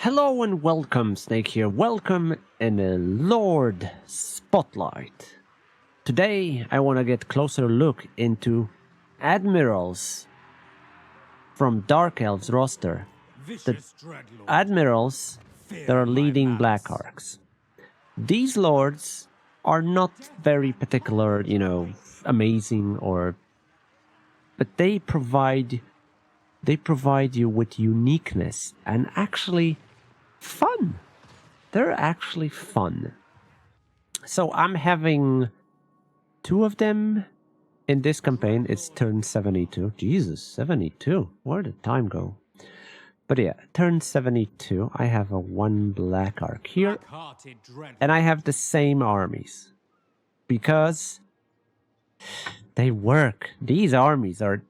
Hello and welcome, Snake here. Welcome in a Lord Spotlight. Today I want to get closer look into admirals from Dark Elves roster. The admirals that are leading black arks. These lords are not very particular, amazing but they provide you with uniqueness and actually fun. They're actually fun. So I'm having two of them in this campaign. It's turn 72. Jesus, 72. Where did time go? But yeah, turn 72. I have a one black ark here. And I have the same armies. Because they work. These armies are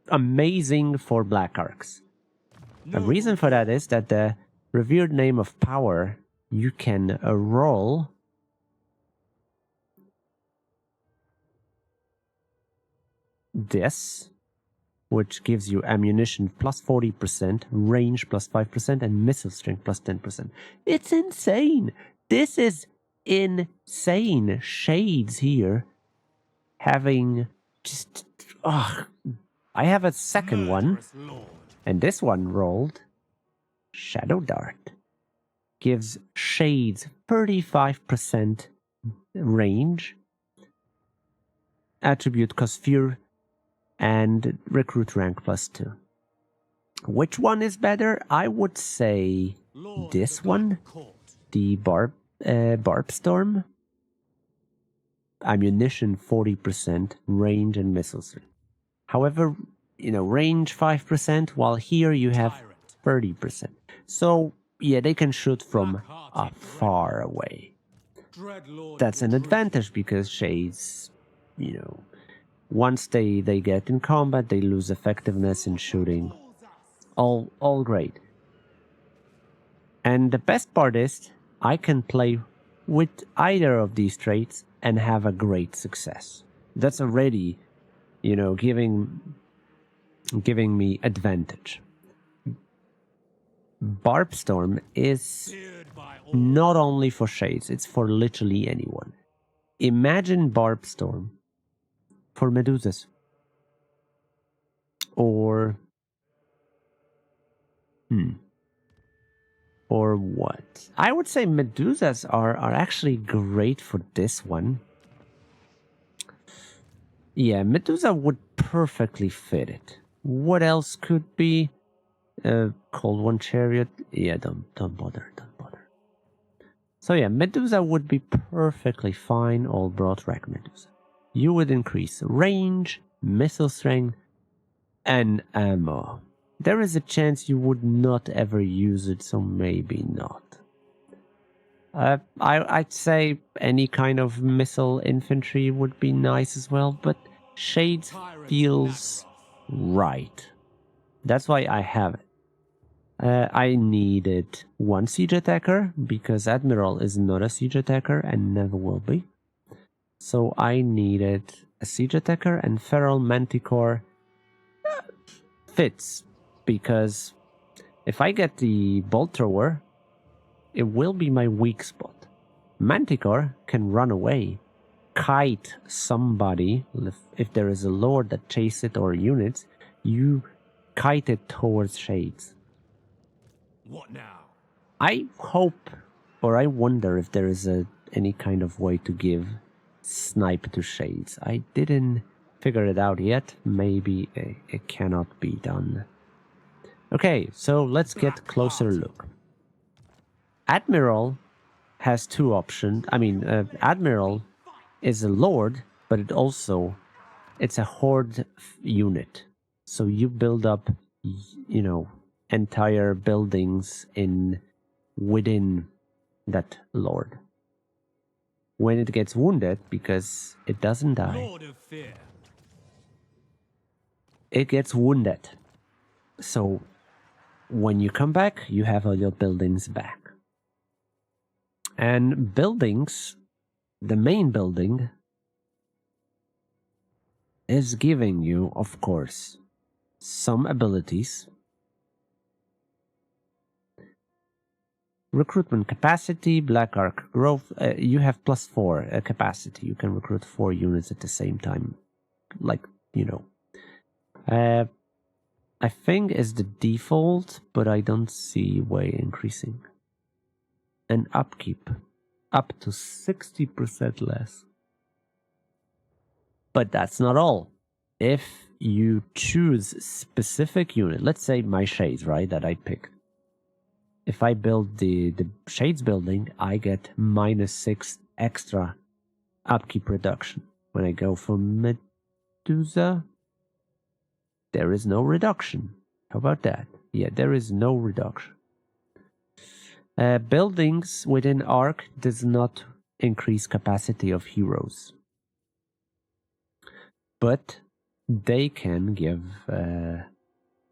amazing for black arks. The reason for that is that the revered name of power, you can roll this, which gives you ammunition plus 40%, range plus 5%, and missile strength plus 10%. It's insane! This is insane! Shades here having just... I have a second one, and this one rolled Shadow Dart. Gives Shades 35% range, attribute cost fear, and recruit rank plus 2. Which one is better? I would say this one, the Barb Storm. Ammunition 40%, range and missile strength. However, range 5%, while here you have 30%. So, yeah, they can shoot from far away. That's an advantage because Shades, once they get in combat, they lose effectiveness in shooting. All great. And the best part is, I can play with either of these traits and have a great success. That's already, giving me advantage. Barbstorm is not only for Shades, it's for literally anyone. Imagine Barbstorm for Medusas. Or what? I would say Medusas are actually great for this one. Yeah, Medusa would perfectly fit it. What else could be? Cold One Chariot. Yeah, don't bother. So yeah, Medusa would be perfectly fine. All brought rack Medusa. You would increase range, missile strength, and ammo. There is a chance you would not ever use it, so maybe not. I'd say any kind of missile infantry would be nice as well, but Shades feels right. That's why I have it. I needed one siege attacker, because Admiral is not a siege attacker and never will be. So I needed a siege attacker, and Feral Manticore fits, because if I get the bolt thrower, it will be my weak spot. Manticore can run away, kite somebody. If there is a lord that chases it or units, you kite it towards Shades. What now? I hope, or I wonder if there is any kind of way to give snipe to Shades. I didn't figure it out yet. Maybe it cannot be done. Okay, so let's get closer look. Admiral has two options. Admiral is a lord, but it's a horde unit. So you build up, entire buildings within that lord. When it gets wounded, because it doesn't die, Lord of Fear. it gets wounded. So when you come back, you have all your buildings back. And buildings, the main building, is giving you, of course, some abilities Recruitment capacity, Black Ark growth. You have +4 capacity. You can recruit 4 units at the same time. Like, you know. I think is the default, but I don't see way increasing. And upkeep. Up to 60% less. But that's not all. If you choose specific unit, let's say my shades, right, that I picked. If I build the shades building, I get -6 extra upkeep reduction. When I go for Medusa, there is no reduction. How about that? Yeah, there is no reduction. Buildings within Ark does not increase capacity of heroes. But they can give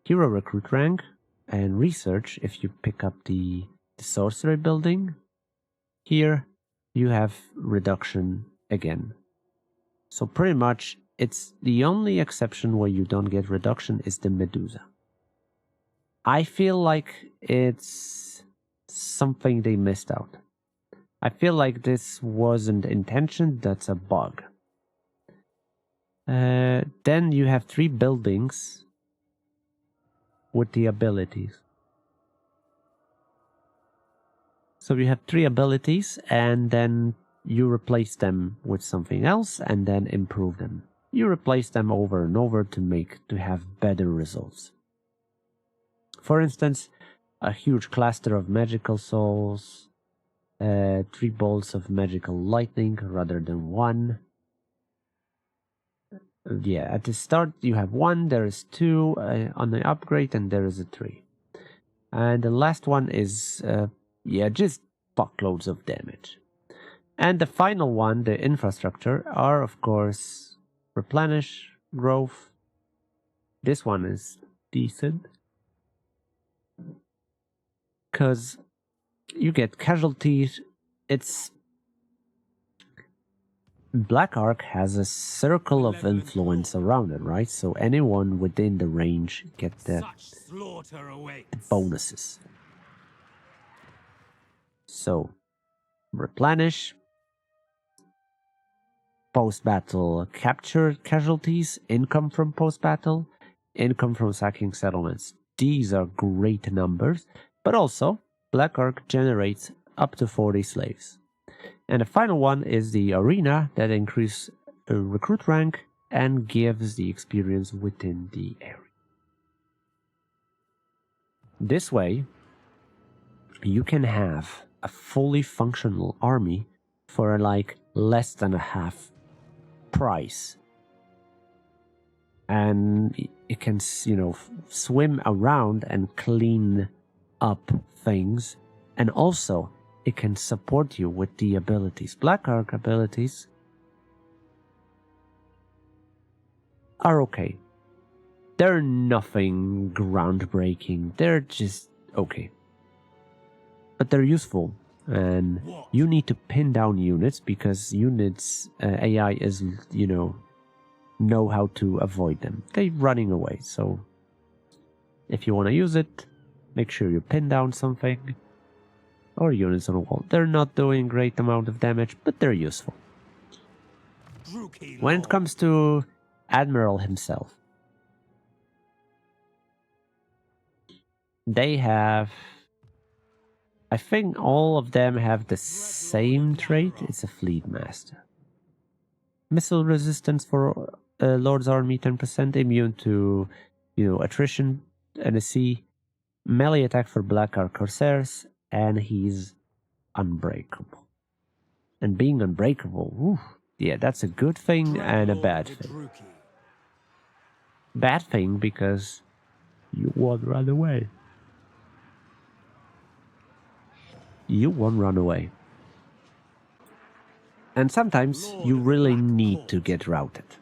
hero recruit rank and research if you pick up the sorcery building. Here you have reduction again. So pretty much it's the only exception where you don't get reduction is the Medusa. I feel like it's something they missed out. I feel like this wasn't intention, that's a bug. Then you have 3 buildings with the abilities. So you have 3 abilities and then you replace them with something else and then improve them. You replace them over and over to have better results. For instance, a huge cluster of magical souls, 3 bolts of magical lightning rather than 1. Yeah, at the start you have 1, there is 2 on the upgrade, and there is a 3. And the last one is, just fuckloads of damage. And the final one, the infrastructure, are of course replenish, growth. This one is decent, because you get casualties. It's Black Ark has a circle of influence around it, right? So anyone within the range get the bonuses. So, replenish, post-battle captured casualties, income from post-battle, income from sacking settlements. These are great numbers, but also Black Ark generates up to 40 slaves. And the final one is the arena that increases recruit rank and gives the experience within the area. This way, you can have a fully functional army for like less than a half price. And it can, swim around and clean up things. And also, it can support you with the abilities. Black Ark abilities are okay. They're nothing groundbreaking. They're just okay. But they're useful. And you need to pin down units, because units, AI is, know how to avoid them. They're running away. So if you want to use it, make sure you pin down something. Or units on a wall. They're not doing great amount of damage, but they're useful. When it comes to Admiral himself, they have, I think all of them have the same trait. It's a fleet master. Missile resistance for Lord's army 10%, immune to attrition and a sea, melee attack for Black Ark Corsairs, and he's unbreakable. And being unbreakable, yeah, that's a good thing and a bad thing. Bad thing because you won't run away. You won't run away. And sometimes you really need to get routed.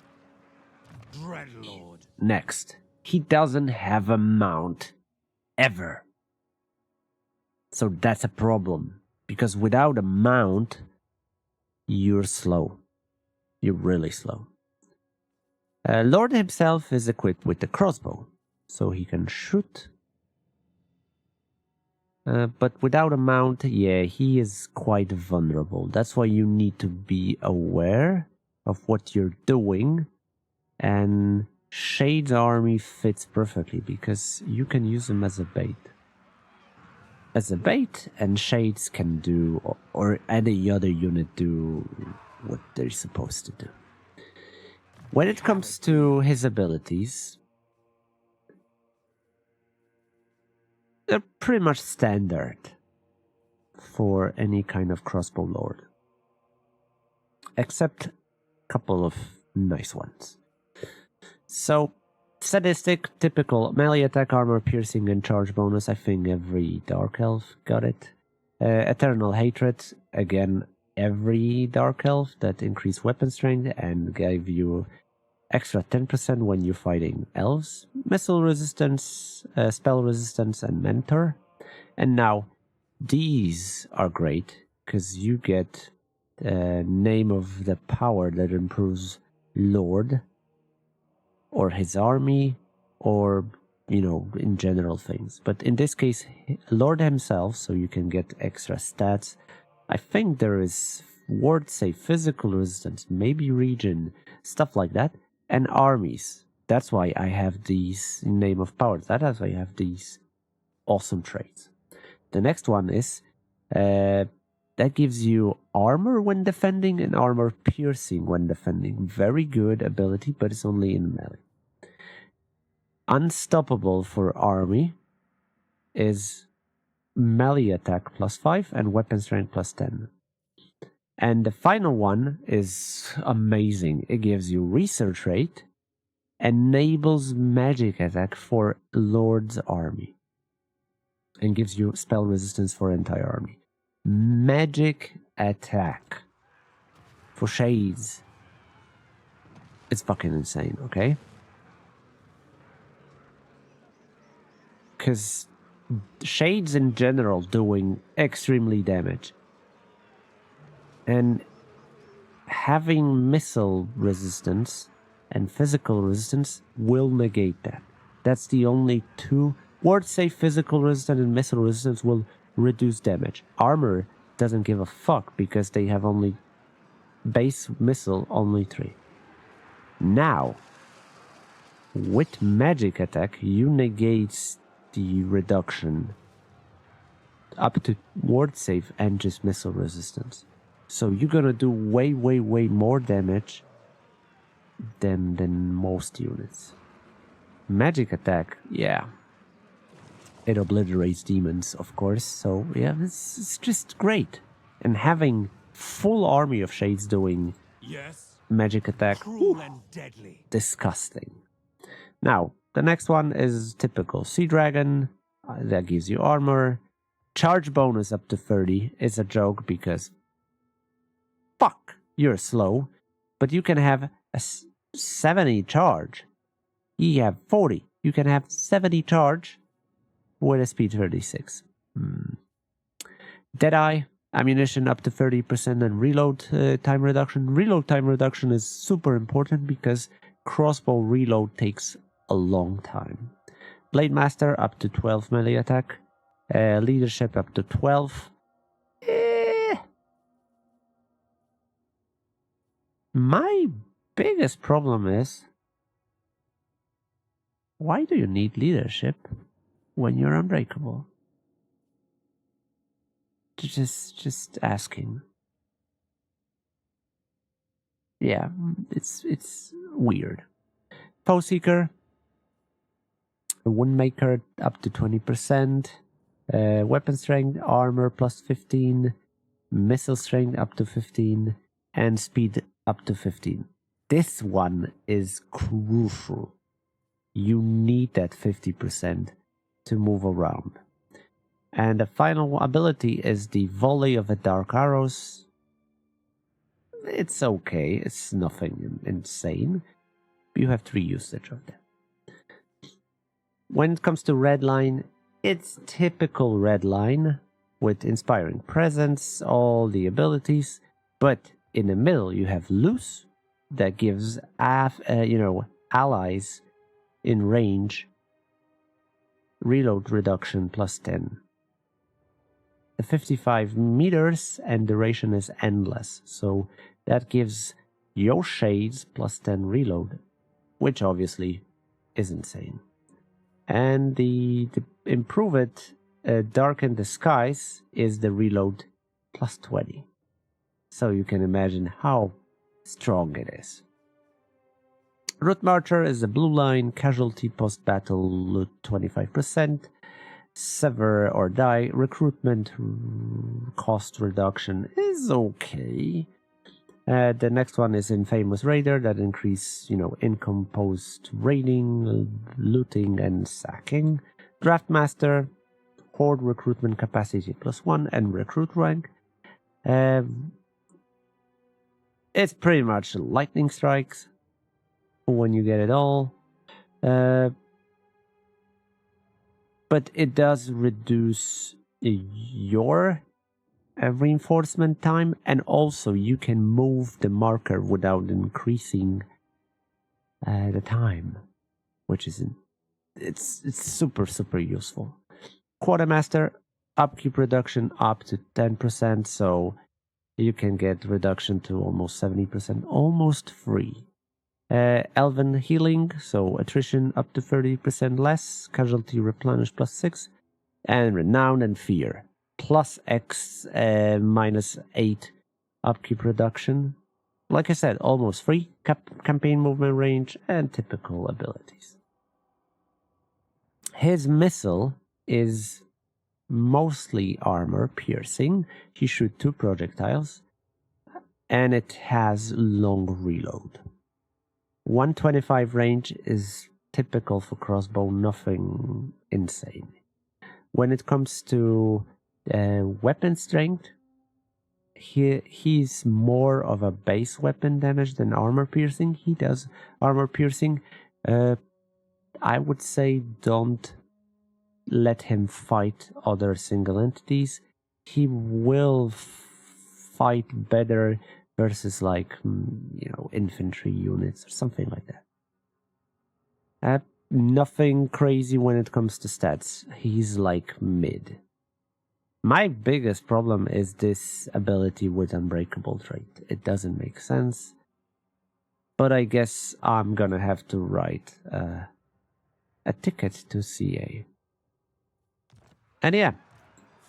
Next, he doesn't have a mount ever. So that's a problem, because without a mount, you're slow. You're really slow. Lord himself is equipped with the crossbow, so he can shoot. But without a mount, yeah, he is quite vulnerable. That's why you need to be aware of what you're doing. And Shade's army fits perfectly because you can use him as a bait. And Shades can do, or any other unit do what they're supposed to do. When it comes to his abilities, they're pretty much standard for any kind of crossbow lord, except a couple of nice ones. So, sadistic, typical melee attack, armor, piercing, and charge bonus. I think every Dark Elf got it. Eternal hatred, again, every Dark Elf that increase weapon strength and gave you extra 10% when you're fighting Elves. Missile resistance, spell resistance, and mentor. And now, these are great because you get name of the power that improves Lord or his army, or, in general things. But in this case, Lord himself, so you can get extra stats. I think there is ward save, physical resistance, maybe region, stuff like that, and armies. That's why I have these name of powers. That's why I have these awesome traits. The next one is that gives you armor when defending and armor piercing when defending. Very good ability, but it's only in melee. Unstoppable for army is melee attack +5 and weapon strength +10. And the final one is amazing. It gives you research rate, enables magic attack for Lord's army, and gives you spell resistance for entire army. Magic attack for Shades. It's fucking insane, okay? Because Shades in general doing extremely damage. And having missile resistance and physical resistance will negate that. That's the only two. Ward save, physical resistance and missile resistance will reduce damage. Armor doesn't give a fuck because they have only base missile, only 3. Now, with magic attack, you negate the reduction up to ward save and just missile resistance. So you're gonna do way, way, way more damage than most units. Magic attack, yeah. It obliterates demons, of course, so yeah, it's just great. And having full army of Shades doing magic attack, cruel and deadly. Disgusting. Now, the next one is typical Sea Dragon, that gives you armor. Charge bonus up to 30 is a joke because fuck, you're slow, but you can have a 70 charge. You have 40, you can have 70 charge with a speed 36. Deadeye, ammunition up to 30% and reload time reduction. Reload time reduction is super important because crossbow reload takes a long time. Blade Master up to 12 melee attack. Leadership up to 12. My biggest problem is, why do you need leadership when you're unbreakable? Just asking. Yeah, it's weird. Foe Seeker, Windmaker up to 20%, weapon strength, armor +15, missile strength up to 15, and speed up to 15. This one is crucial. You need that 50% to move around. And the final ability is the Volley of the Dark Arrows. It's okay, it's nothing insane. You have 3 usage of them. When it comes to Redline, it's typical Redline with Inspiring Presence, all the abilities, but in the middle you have Loose that gives allies in range reload reduction +10. 55 meters and duration is endless. So that gives your shades plus 10 reload, which obviously is insane. And the improve it, darken the skies is the reload plus 20. So you can imagine how strong it is. Route Marcher is a blue line, casualty post-battle loot 25%, sever or die, recruitment cost reduction is okay. The next one is Infamous Raider that increase, income post raiding, looting and sacking. Draftmaster, horde recruitment capacity +1 and recruit rank. It's pretty much lightning strikes when you get it all. But it does reduce your reinforcement time, and also you can move the marker without increasing the time, which is it's super useful. Quartermaster, upkeep reduction up to 10%, so you can get reduction to almost 70%, almost free. Elven healing, so attrition up to 30% less, casualty replenish +6, and renown and fear +X -8 upkeep reduction. Like I said, almost free, campaign movement range, and typical abilities. His missile is mostly armor piercing. He shoots 2 projectiles, and it has long reload. 125 range is typical for crossbow, nothing insane. When it comes to weapon strength, he's more of a base weapon damage than armor piercing. He does armor piercing. I would say don't let him fight other single entities. He will fight better versus infantry units or something like that. Nothing crazy when it comes to stats. He's like mid. My biggest problem is this ability with Unbreakable trait. It doesn't make sense. But I guess I'm gonna have to write a ticket to CA. And yeah.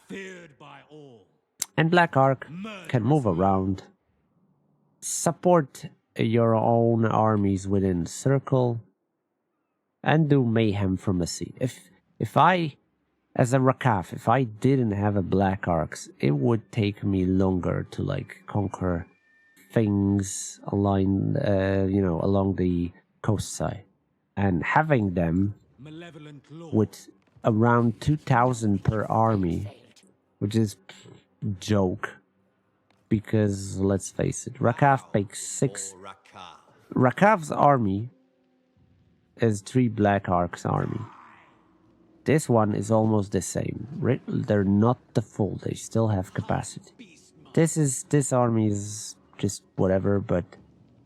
Feared by all. And Black Ark can move around. Support your own armies within circle. And do mayhem from the sea. If I, as a Rakaf, if I didn't have a Black Arks, it would take me longer to conquer things along the coast side. And having them with around 2,000 per army, which is joke, because let's face it, Rakaf makes 6. Rakaf's army is 3 Black Arks army. This one is almost the same. They're not the full, they still have capacity. This army is just whatever, but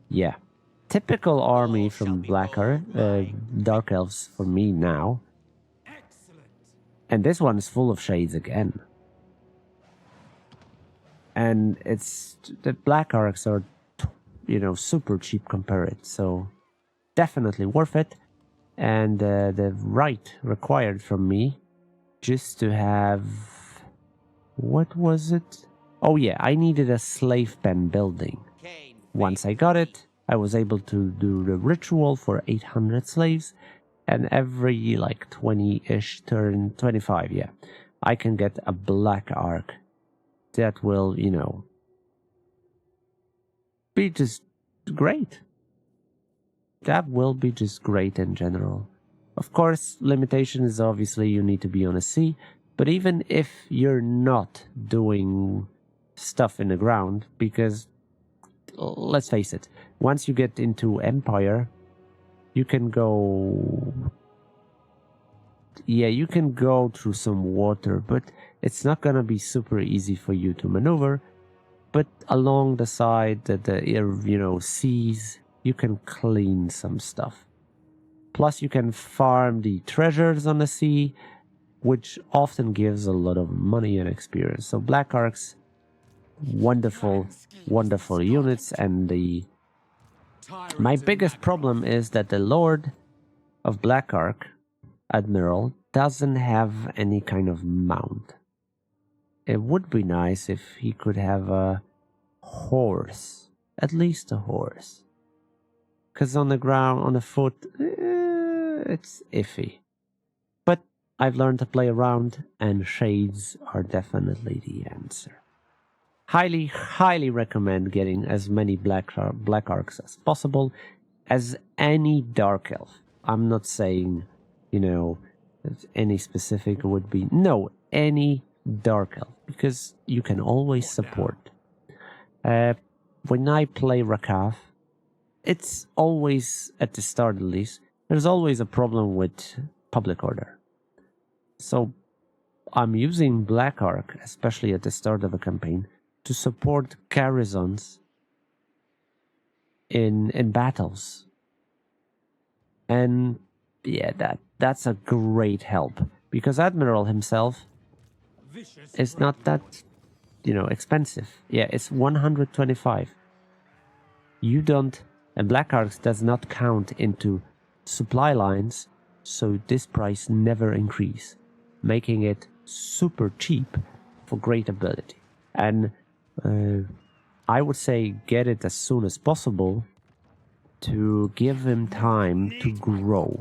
yeah. Typical army from Dark Elves for me now. And this one is full of shades again. And the Black Arks are, super cheap compared, so definitely worth it. And the right required from me just to have, what was it? Oh yeah, I needed a slave pen building. Once I got it, I was able to do the ritual for 800 slaves, and every 20-ish turn, 25, yeah, I can get a Black Ark that will, be just great. That will be just great in general. Of course, limitation is obviously you need to be on a sea, but even if you're not doing stuff in the ground, because let's face it, once you get into Empire, you can go... Yeah, you can go through some water, but it's not gonna be super easy for you to maneuver. But along the side, the seas, you can clean some stuff. Plus, you can farm the treasures on the sea, which often gives a lot of money and experience. So Black Arks, wonderful, wonderful units, and my biggest problem is that the Lord of Black Ark, Admiral, doesn't have any kind of mount. It would be nice if he could have a horse, at least a horse. Because on the ground, on the foot, it's iffy. But I've learned to play around, and shades are definitely the answer. Highly, highly recommend getting as many black arcs as possible, as any dark elf. I'm not saying, you know, any specific would be. No, any dark elf, because you can always support. When I play Rakav, it's always, at the start at least, there's always a problem with public order. So I'm using Black Ark, especially at the start of a campaign, to support garrisons in battles. And yeah, that's a great help, because Admiral himself is not that, you know, expensive. Yeah, it's 125. You don't, and Black Arks does not count into supply lines, so this price never increase, making it super cheap for great ability. And I would say get it as soon as possible to give him time to grow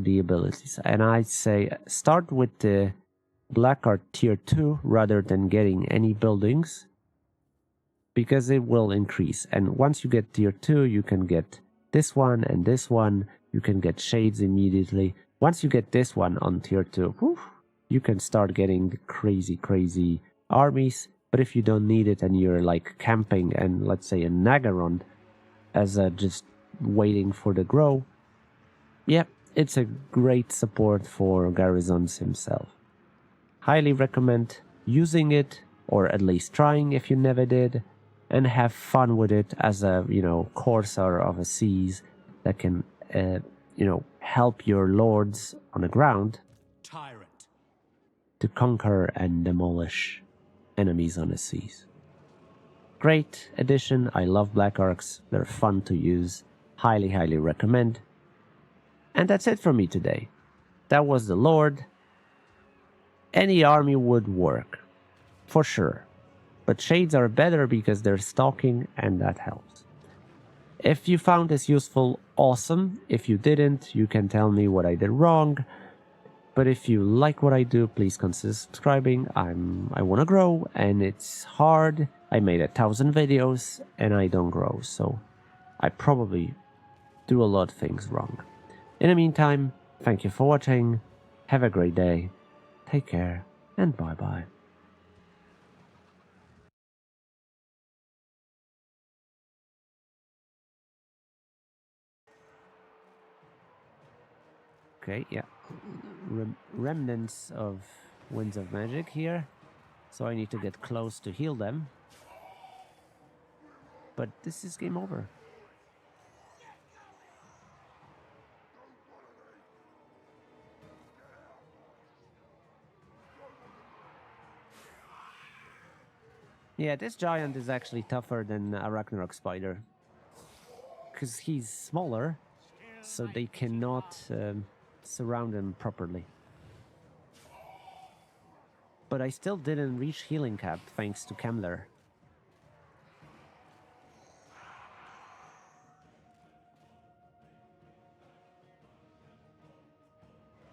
the abilities. And I'd say start with the Black Art tier 2 rather than getting any buildings, because it will increase. And once you get tier 2, you can get this one and this one. You can get shades immediately. Once you get this one on tier 2, whew, you can start getting the crazy armies. But if you don't need it and you're like camping and let's say a Nagaron as a just waiting for the grow, yeah, it's a great support for garrisons himself. Highly recommend using it, or at least trying if you never did, and have fun with it as a, you know, courser of a seas that can, you know, help your lords on the ground to conquer and demolish enemies on the seas. Great addition. I love Black Arks. They're fun to use. Highly, highly recommend. And that's it for me today. That was the Lord. Any army would work, for sure. But shades are better because they're stalking, and that helps. If you found this useful, awesome. If you didn't, you can tell me what I did wrong. But if you like what I do, please consider subscribing. I want to grow, and it's hard. I made 1,000 videos, and I don't grow, so I probably do a lot of things wrong. In the meantime, thank you for watching. Have a great day. Take care, and bye-bye. Okay, yeah. Remnants of Winds of Magic here. So I need to get close to heal them. But this is game over. Yeah, this giant is actually tougher than a Ragnarok spider. Because he's smaller, so they cannot surround him properly. But I still didn't reach healing cap thanks to Kemler.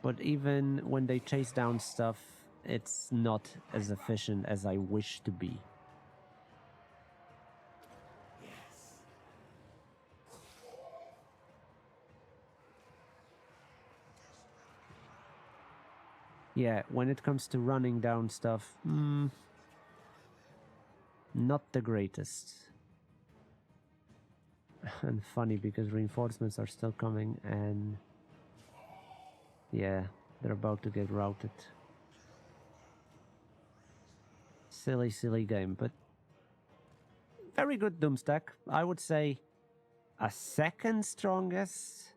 But even when they chase down stuff, it's not as efficient as I wish to be. Yeah, when it comes to running down stuff, not the greatest. And funny because reinforcements are still coming, and yeah, they're about to get routed. Silly game, but very good Doomstack. I would say a second strongest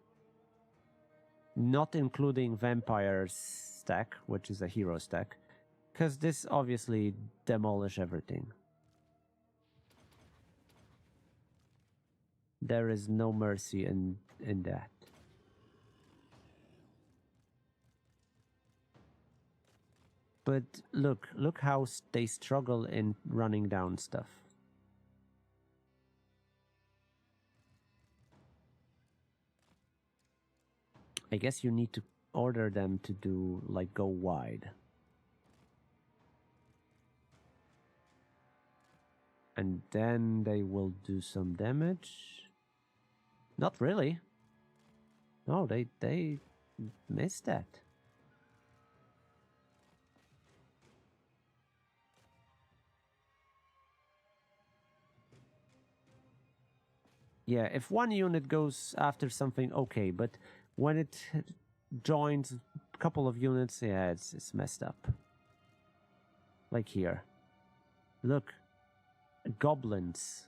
not including vampire stack, which is a hero stack, because this obviously demolish everything. There is no mercy in that. But look how they struggle in running down stuff. I guess you need to order them to do, like, go wide. And then they will do some damage. Not really. No, they missed that. Yeah, if one unit goes after something, okay, but when it joins a couple of units, yeah, it's messed up. Like here. Look. Goblins.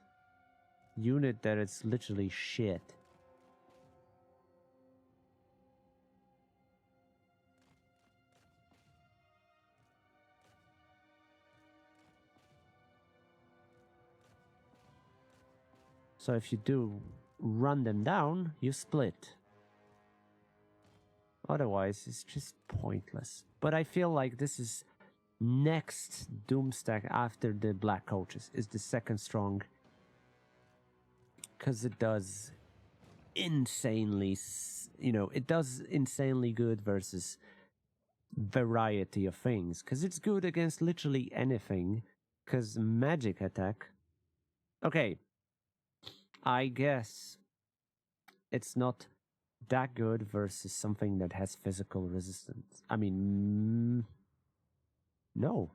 Unit that is literally shit. So if you do run them down, you split. Otherwise, it's just pointless. But I feel like this is next Doom stack after the Black Coaches. Is the second strong. Because it does insanely, it does insanely good versus variety of things. Because it's good against literally anything. Because magic attack. Okay. I guess it's not that good versus something that has physical resistance. I mean, no.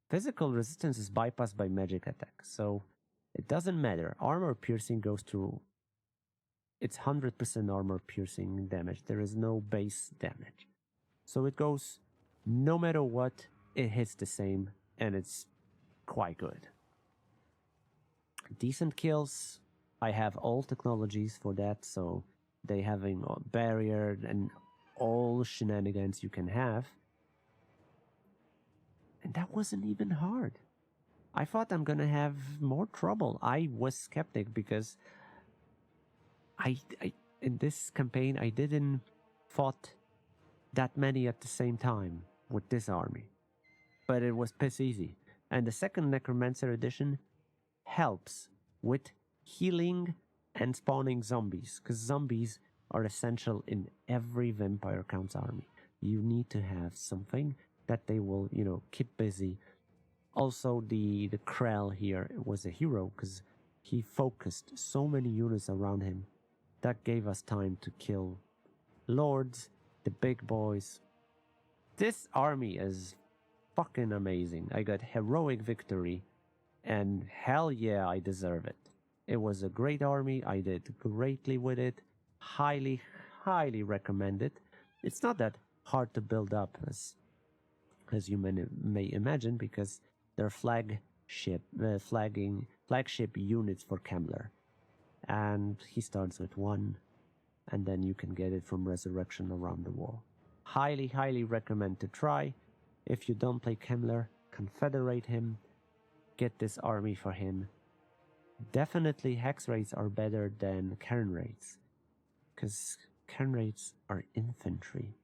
Physical resistance is bypassed by magic attack, so it doesn't matter. Armor piercing goes through. It's 100% armor piercing damage. There is no base damage. So it goes, no matter what, it hits the same, and it's quite good. Decent kills. I have all technologies for that, so they having a barrier and all shenanigans you can have. And that wasn't even hard. I thought I'm gonna have more trouble. I was skeptic because I in this campaign I didn't fought that many at the same time with this army. But it was piss easy. And the second Necromancer edition helps with healing and spawning zombies, because zombies are essential in every Vampire Count's army. You need to have something that they will, keep busy. Also, the Krell here was a hero because he focused so many units around him that gave us time to kill lords, the big boys. This army is fucking amazing. I got heroic victory. And hell yeah, I deserve it. It was a great army. I did greatly with it. Highly, highly recommend it. It's not that hard to build up as you may imagine, because they're flagship units for Kemmler. And he starts with 1, and then you can get it from Resurrection around the wall. Highly, highly recommend to try. If you don't play Kemmler, confederate him. Get this army for him. Definitely Hex Raids are better than Cairn Raids, because Cairn Raids are infantry.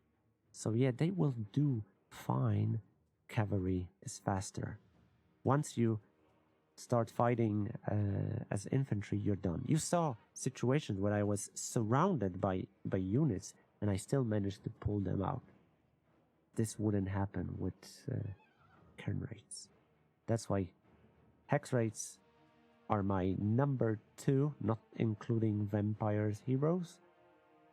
So yeah, they will do fine. Cavalry is faster. Once you start fighting as infantry, you're done. You saw situations where I was surrounded by units and I still managed to pull them out. This wouldn't happen with Cairn Raids. That's why Hex Raids are my number 2, not including Vampires Heroes,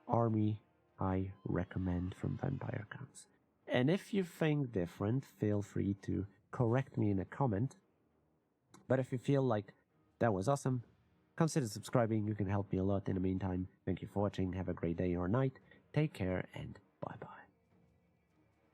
army I recommend from Vampire Counts. And if you think different, feel free to correct me in a comment. But if you feel like that was awesome, consider subscribing. You can help me a lot. In the meantime, thank you for watching. Have a great day or night. Take care and bye-bye.